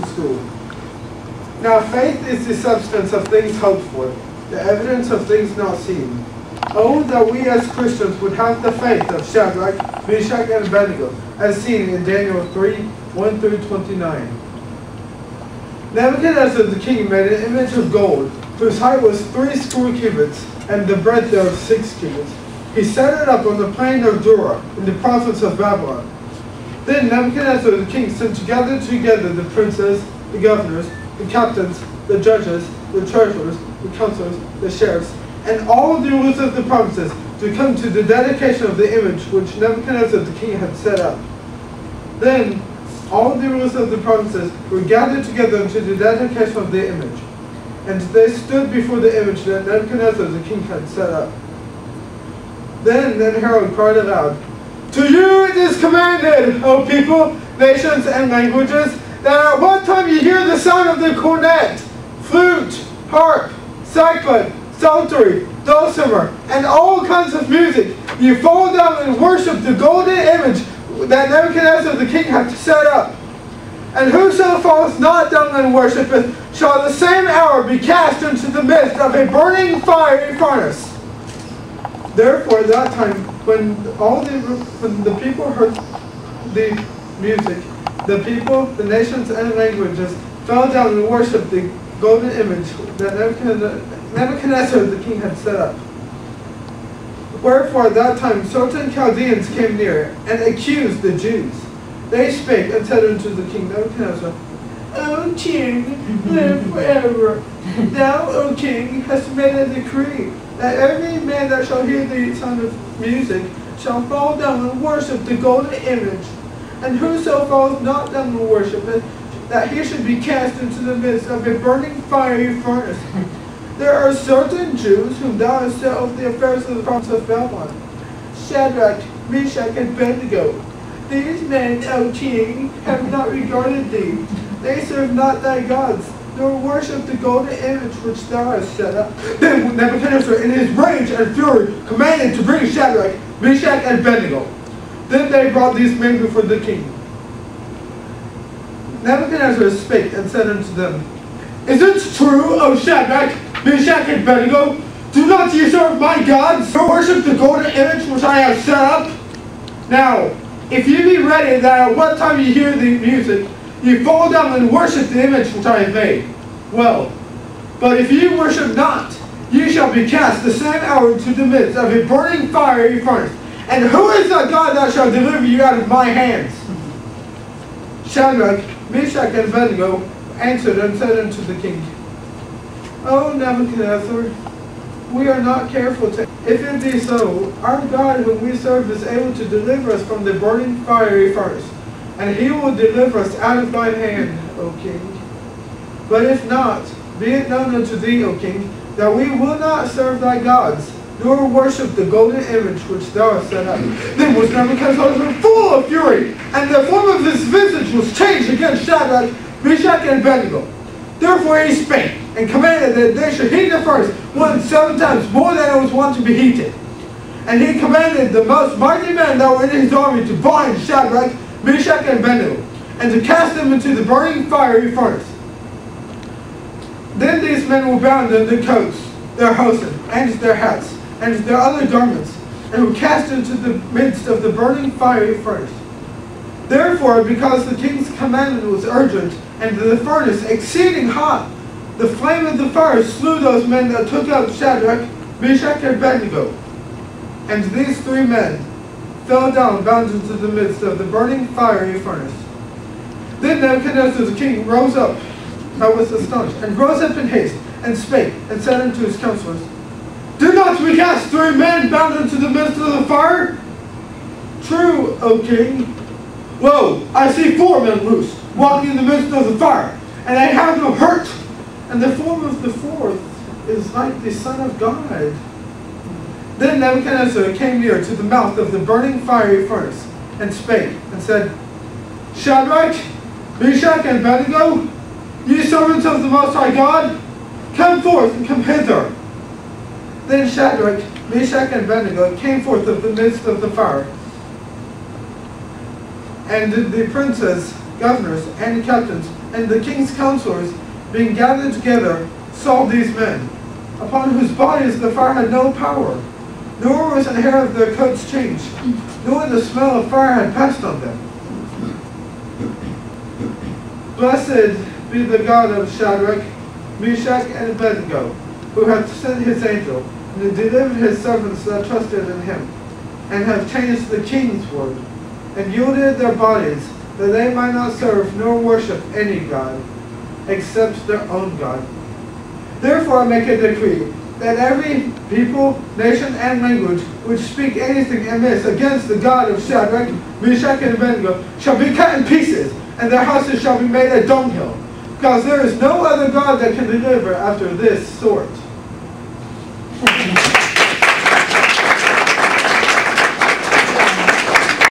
in school. Now faith is the substance of things hoped for, the evidence of things not seen. Oh, that we as Christians would have the faith of Shadrach, Meshach, and Abednego, as seen in Daniel 3:1-29. Nebuchadnezzar the king made an image of gold, whose height was 60 cubits, and the breadth thereof 6 cubits. He set it up on the plain of Dura, in the province of Babylon. Then Nebuchadnezzar the king sent to gather together the princes, the governors, the captains, the judges, the treasurers, the counselors, the sheriffs, and all the rulers of the provinces to come to the dedication of the image which Nebuchadnezzar the king had set up. Then all the rulers of the provinces were gathered together unto the dedication of the image, and they stood before the image that Nebuchadnezzar the king had set up. Then Herod cried aloud, "To you it is commanded, O people, nations, and languages, that at one time you hear the sound of the cornet, flute, harp, sackbut, psaltery, dulcimer, and all kinds of music, you fall down and worship the golden image that Nebuchadnezzar the king hath set up. And whoso falleth not down and worshipeth shall at the same hour be cast into the midst of a burning fiery furnace." Therefore, at that time, when the people heard the music, the people, the nations, and languages fell down and worshipped the golden image that Nebuchadnezzar the king had set up. Wherefore at that time certain Chaldeans came near, and accused the Jews. They spake and said unto the king Nebuchadnezzar, "O king, live forever. Thou, O king, hast made a decree, that every man that shall hear the sound of music shall fall down and worship the golden image. And whoso falleth not down and worshipeth, that he should be cast into the midst of a burning fiery furnace. There are certain Jews whom thou hast set over the affairs of the province of Babylon, Shadrach, Meshach, and Abednego. These men, O king, have not regarded thee. They serve not thy gods, nor worship the golden image which thou hast set up." Then Nebuchadnezzar, in his rage and fury, commanded to bring Shadrach, Meshach, and Abednego. Then they brought these men before the king. Nebuchadnezzar spake and said unto them, "Is it true, O Shadrach, Meshach, and Abednego? Do not ye serve my gods, nor worship the golden image which I have set up? Now, if ye be ready that at what time ye hear the music, ye fall down and worship the image which I have made, well. But if ye worship not, ye shall be cast the same hour into the midst of a burning fiery furnace. And who is that God that shall deliver you out of my hands?" Shadrach, Meshach, and Abednego answered and said unto the king, "O Nebuchadnezzar, we are not careful to. If it be so, our God whom we serve is able to deliver us from the burning fiery furnace, and he will deliver us out of thine hand, O king. But if not, be it known unto thee, O king, that we will not serve thy gods, nor worship the golden image which thou hast set up." Then was Nebuchadnezzar full of fury, and the form of his visage was changed against Shadrach, Meshach, and Abednego. Therefore he spake, and commanded that they should heat the furnace 7 times more than it was wont to be heated. And he commanded the most mighty men that were in his army to bind Shadrach, Meshach, and Abednego, and to cast them into the burning fiery furnace. Then these men were bound in their coats, their hosen, and their hats, and their other garments, and were cast into the midst of the burning fiery furnace. Therefore, because the king's commandment was urgent, and the furnace exceeding hot, the flame of the fire slew those men that took out Shadrach, Meshach, and Abednego. And these 3 men fell down bound into the midst of the burning fiery furnace. Then Nebuchadnezzar the king rose up, I was astonished, and rose up in haste, and spake, and said unto his counselors, "Did not we cast 3 men bound into the midst of the fire?" "True, O king. Lo, I see 4 men loose, walking in the midst of the fire, and they have no hurt, and the form of the 4th is like the Son of God." Then Nebuchadnezzar came near to the mouth of the burning fiery furnace, and spake, and said, "Shadrach, Meshach, and Abednego, ye servants of the Most High God, come forth and come hither." Then Shadrach, Meshach, and Abednego came forth of the midst of the fire. And the princes, governors, and captains and the king's counselors, being gathered together, saw these men, upon whose bodies the fire had no power, nor was the hair of their coats changed, nor the smell of fire had passed on them. Blessed be the God of Shadrach, Meshach, and Abednego, who hath sent his angel, and delivered his servants that trusted in him, and have changed the king's word, and yielded their bodies, that they might not serve nor worship any god, except their own God. Therefore I make a decree, that every people, nation, and language which speak anything amiss against the God of Shadrach, Meshach, and Abednego shall be cut in pieces, and their houses shall be made a dunghill, because there is no other God that can deliver after this sort.